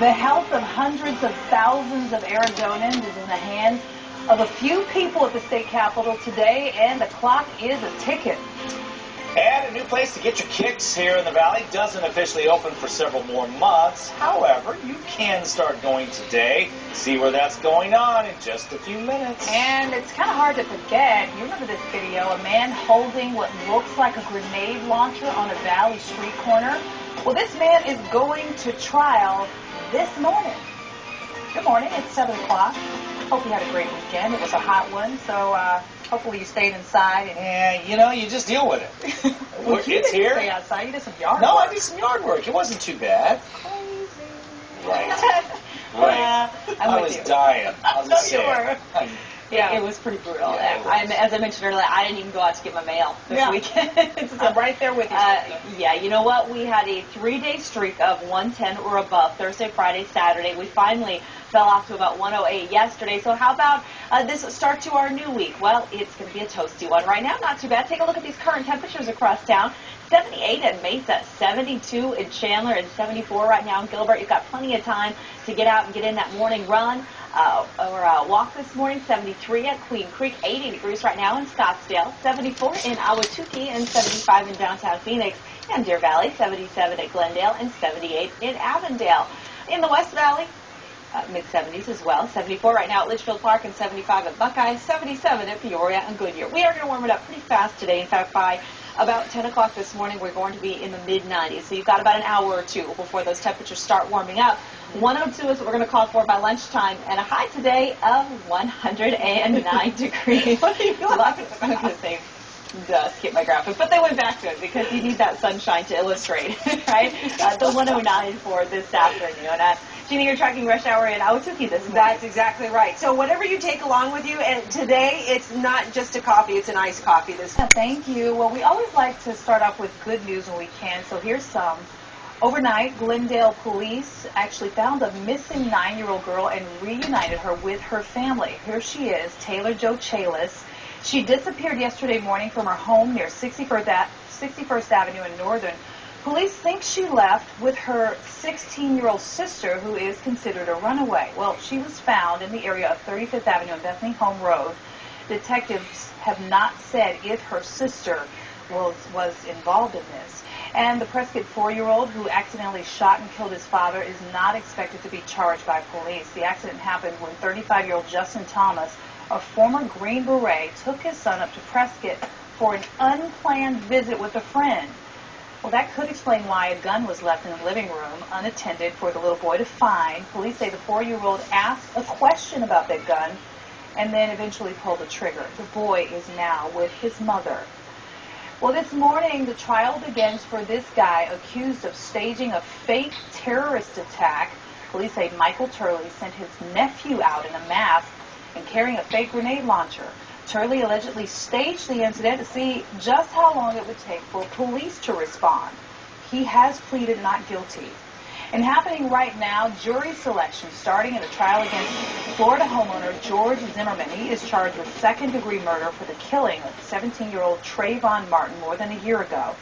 The health of hundreds of thousands of Arizonans is in the hands of a few people at the state capitol today, and the clock is a-ticking. And a new place to get your kicks here in the Valley doesn't officially open for several more months. However, you can start going today. See where that's going on in just a few minutes. And it's kind of hard to forget. You remember this video, a man holding what looks like a grenade launcher on a Valley street corner? Well, this man is going to trial this morning. Good morning. It's 7 o'clock. Hope you had a great weekend. It was a hot one, so hopefully you stayed inside. And you know, you just deal with it. Well, you it's didn't here. stay outside. You did some yard No, work. I did some yard work. It wasn't too bad. Crazy. Right. Yeah, I was dying. I'll just say it. Yeah, it was pretty brutal. Yeah, as I mentioned earlier, I didn't even go out to get my mail this weekend. I'm right there with you. Yeah, you know what? We had a 3-day streak of 110 or above Thursday, Friday, Saturday. We finally fell off to about 108 yesterday. So how about this start to our new week? Well, it's going to be a toasty one right now. Not too bad. Take a look at these current temperatures across town. 78 in Mesa, 72 in Chandler, and 74 right now in Gilbert. You've got plenty of time to get out and get in that morning run or walk this morning. 73 at Queen Creek, 80 degrees right now in Scottsdale, 74 in Ahwatukee, and 75 in downtown Phoenix, and Deer Valley, 77 at Glendale, and 78 in Avondale. In the West Valley, mid-70s as well. 74 right now at Litchfield Park and 75 at Buckeye, 77 at Peoria and Goodyear. We are going to warm it up pretty fast today. In fact, by about 10 o'clock this morning, we're going to be in the mid-90s. So you've got about an hour or two before those temperatures start warming up. 102 is what we're going to call for by lunchtime, and a high today of 109 degrees. What are you doing? I'm going to say, skip my graphics, but they went back to it because you need that sunshine to illustrate, right? The 109 for this afternoon. Jeannie, you're tracking rush hour in Ahwatukee this morning. That's exactly right. So whatever you take along with you, and today it's not just a coffee, it's an iced coffee. Thank you. Well, we always like to start off with good news when we can, so here's some. Overnight, Glendale police actually found a missing 9-year-old girl and reunited her with her family. Here she is, Taylor Jo Chalis. She disappeared yesterday morning from her home near 61st Avenue in Northern. Police think she left with her 16-year-old sister, who is considered a runaway. Well, she was found in the area of 35th Avenue and Bethany Home Road. Detectives have not said if her sister was involved in this. And the Prescott 4-year-old who accidentally shot and killed his father is not expected to be charged by police. The accident happened when 35-year-old Justin Thomas, a former Green Beret, took his son up to Prescott for an unplanned visit with a friend. Well, that could explain why a gun was left in the living room unattended for the little boy to find. Police say the 4-year-old asked a question about that gun and then eventually pulled the trigger. The boy is now with his mother. Well, this morning, the trial begins for this guy accused of staging a fake terrorist attack. Police say Michael Turley sent his nephew out in a mask and carrying a fake grenade launcher. Turley allegedly staged the incident to see just how long it would take for police to respond. He has pleaded not guilty. And happening right now, jury selection starting in a trial against Florida homeowner George Zimmerman. He is charged with second-degree murder for the killing of 17-year-old Trayvon Martin more than a year ago.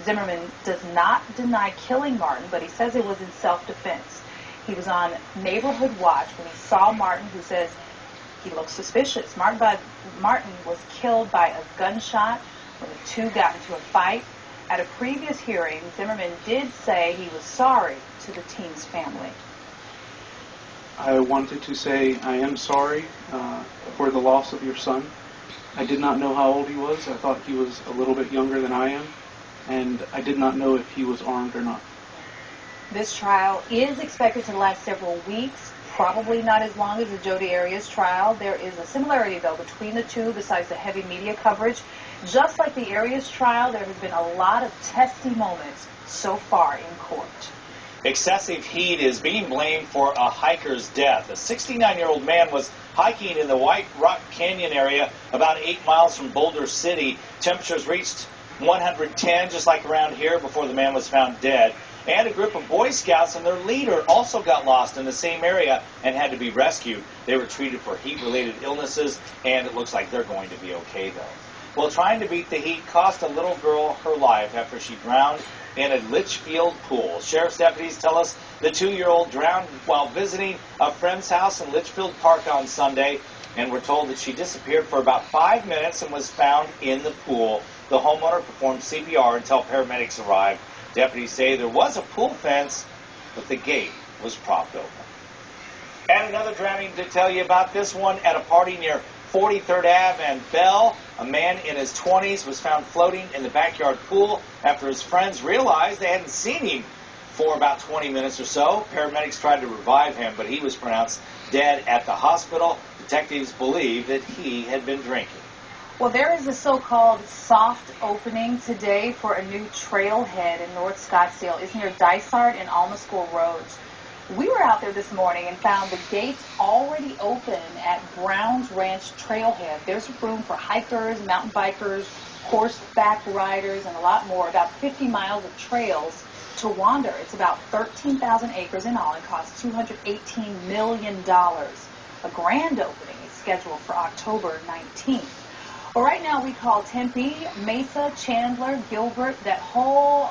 Zimmerman does not deny killing Martin, but he says it was in self-defense. He was on neighborhood watch when he saw Martin, who says he looked suspicious. Martin was killed by a gunshot when the two got into a fight. At a previous hearing, Zimmerman did say he was sorry to the teen's family. I wanted to say I am sorry for the loss of your son. I did not know how old he was. I thought he was a little bit younger than I am, and I did not know if he was armed or not. This trial is expected to last several weeks, probably not as long as the Jodi Arias trial. There is a similarity, though, between the two besides the heavy media coverage. Just like the Arias trial, there has been a lot of testy moments so far in court. Excessive heat is being blamed for a hiker's death. A 69-year-old man was hiking in the White Rock Canyon area about 8 miles from Boulder City. Temperatures reached 110, just like around here, before the man was found dead. And a group of Boy Scouts and their leader also got lost in the same area and had to be rescued. They were treated for heat-related illnesses, and it looks like they're going to be okay, though. Well, trying to beat the heat cost a little girl her life after she drowned in a Litchfield pool. Sheriff's deputies tell us the 2-year-old drowned while visiting a friend's house in Litchfield Park on Sunday, and we're told that she disappeared for about 5 minutes and was found in the pool. The homeowner performed CPR until paramedics arrived. Deputies say there was a pool fence, but the gate was propped open. And another drowning to tell you about, this one at a party near 43rd Ave and Bell. A man in his 20s was found floating in the backyard pool after his friends realized they hadn't seen him for about 20 minutes or so. Paramedics tried to revive him, but he was pronounced dead at the hospital. Detectives believe that he had been drinking. Well, there is a so-called soft opening today for a new trailhead in North Scottsdale. It's near Dysart and Alma School Roads. We were out there this morning and found the gates already open at Brown's Ranch Trailhead. There's room for hikers, mountain bikers, horseback riders, and a lot more. About 50 miles of trails to wander. It's about 13,000 acres in all and costs $218 million. A grand opening is scheduled for October 19th. Well, right now we call Tempe, Mesa, Chandler, Gilbert, that whole,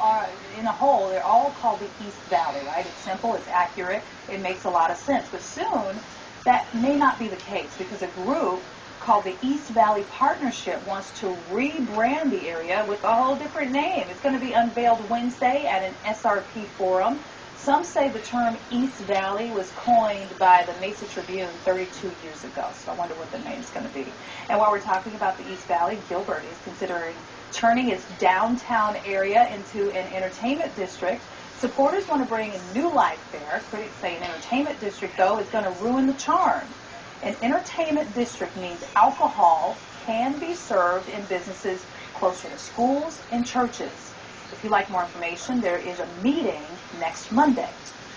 in a whole, they're all called the East Valley, right? It's simple, it's accurate, it makes a lot of sense. But soon, that may not be the case because a group called the East Valley Partnership wants to rebrand the area with a whole different name. It's going to be unveiled Wednesday at an SRP forum. Some say the term East Valley was coined by the Mesa Tribune 32 years ago, so I wonder what the name's going to be. And while we're talking about the East Valley, Gilbert is considering turning its downtown area into an entertainment district. Supporters want to bring a new life there. Critics say an entertainment district, though, is going to ruin the charm. An entertainment district means alcohol can be served in businesses closer to schools and churches. If you'd like more information, there is a meeting next Monday.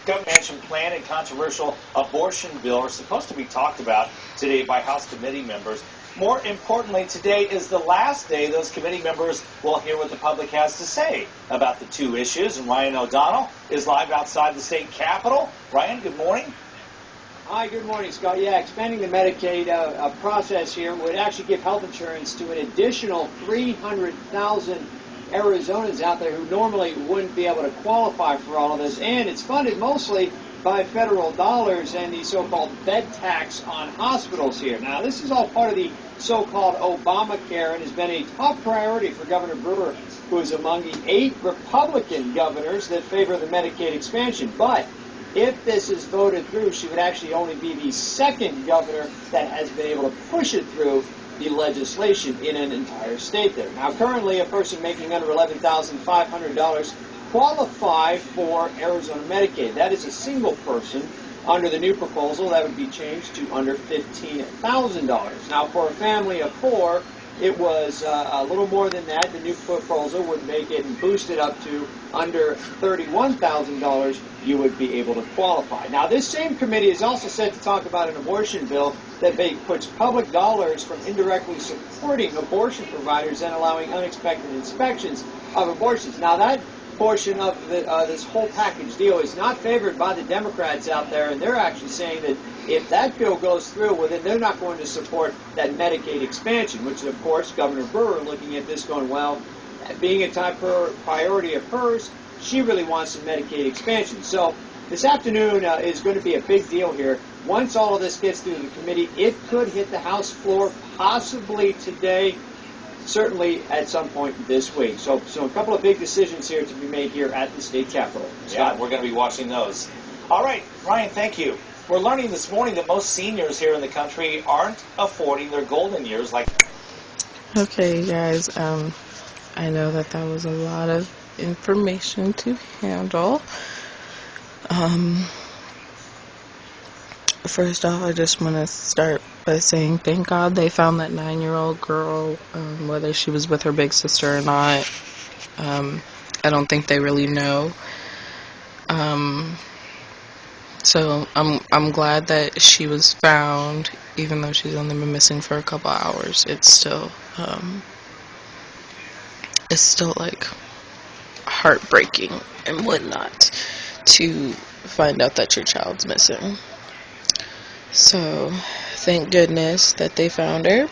Governor Manchin plan and controversial abortion bill are supposed to be talked about today by House committee members. More importantly, today is the last day those committee members will hear what the public has to say about the two issues. And Ryan O'Donnell is live outside the state capitol. Ryan, good morning. Hi, good morning, Scott. Yeah, expanding the Medicaid process here would actually give health insurance to an additional 300,000 Arizonans out there who normally wouldn't be able to qualify for all of this, and it's funded mostly by federal dollars and the so-called bed tax on hospitals here. Now, this is all part of the so-called Obamacare and has been a top priority for Governor Brewer, who is among the 8 Republican governors that favor the Medicaid expansion. But if this is voted through, she would actually only be the second governor that has been able to push it through the legislation in an entire state there. Now, currently, a person making under $11,500 qualify for Arizona Medicaid. That is a single person. Under the new proposal, that would be changed to under $15,000. Now, for a family of 4, it was a little more than that. The new proposal would make it and boost it up to under $31,000. You would be able to qualify. Now, this same committee is also set to talk about an abortion bill that puts public dollars from indirectly supporting abortion providers and allowing unexpected inspections of abortions. Now, that portion of this whole package deal is not favored by the Democrats out there, and they're actually saying that if that bill goes through, well, then they're not going to support that Medicaid expansion, which, of course, Governor Brewer looking at this going, well, being a top priority of hers, she really wants some Medicaid expansion. So this afternoon is going to be a big deal here. Once all of this gets through the committee, it could hit the House floor possibly today, certainly at some point this week. So a couple of big decisions here to be made here at the state capitol. Yeah, we're going to be watching those. All right, Ryan, thank you. We're learning this morning that most seniors here in the country aren't affording their golden years like... Okay, guys, I know that was a lot of information to handle. First off, I just want to start by saying thank God they found that 9-year-old girl, whether she was with her big sister or not. I don't think they really know. So I'm glad that she was found, even though she's only been missing for a couple hours. It's still like heartbreaking and whatnot to find out that your child's missing. So thank goodness that they found her.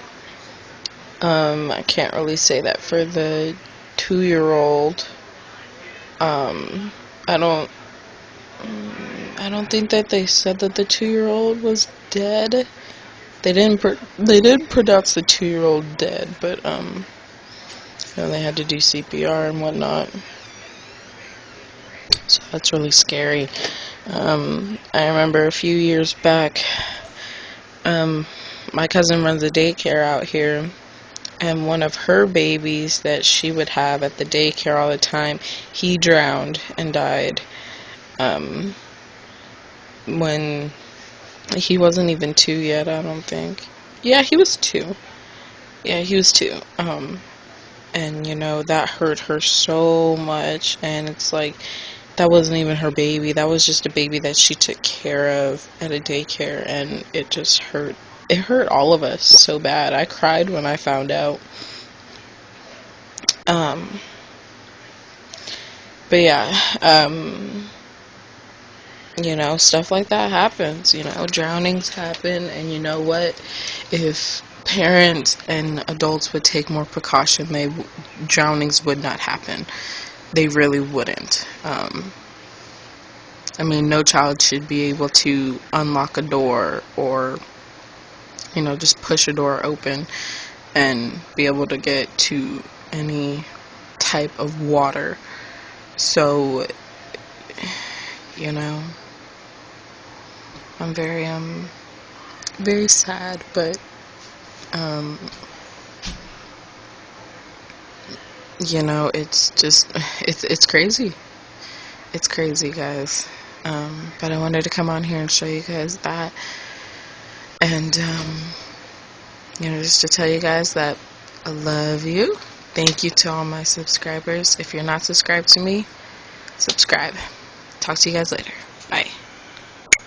I can't really say that for the 2-year-old. I don't think that they said that the 2-year-old was dead. They didn't pronounce the 2-year-old dead, but they had to do CPR and whatnot. So that's really scary. I remember a few years back, my cousin runs a daycare out here, and one of her babies that she would have at the daycare all the time, he drowned and died when he wasn't even 2 yet, I don't think. Yeah, he was 2. Yeah, he was 2. And that hurt her so much, and it's like, that wasn't even her baby. That was just a baby that she took care of at a daycare, and it just hurt. It hurt all of us so bad. I cried when I found out. But yeah, stuff like that happens. Drownings happen, and you know what? If parents and adults would take more precaution, drownings would not happen. They really wouldn't. No child should be able to unlock a door or, just push a door open and be able to get to any type of water. So, I'm very sad, but, it's just, it's crazy. It's crazy, guys. But I wanted to come on here and show you guys that. And, just to tell you guys that I love you. Thank you to all my subscribers. If you're not subscribed to me, subscribe. Talk to you guys later. Bye.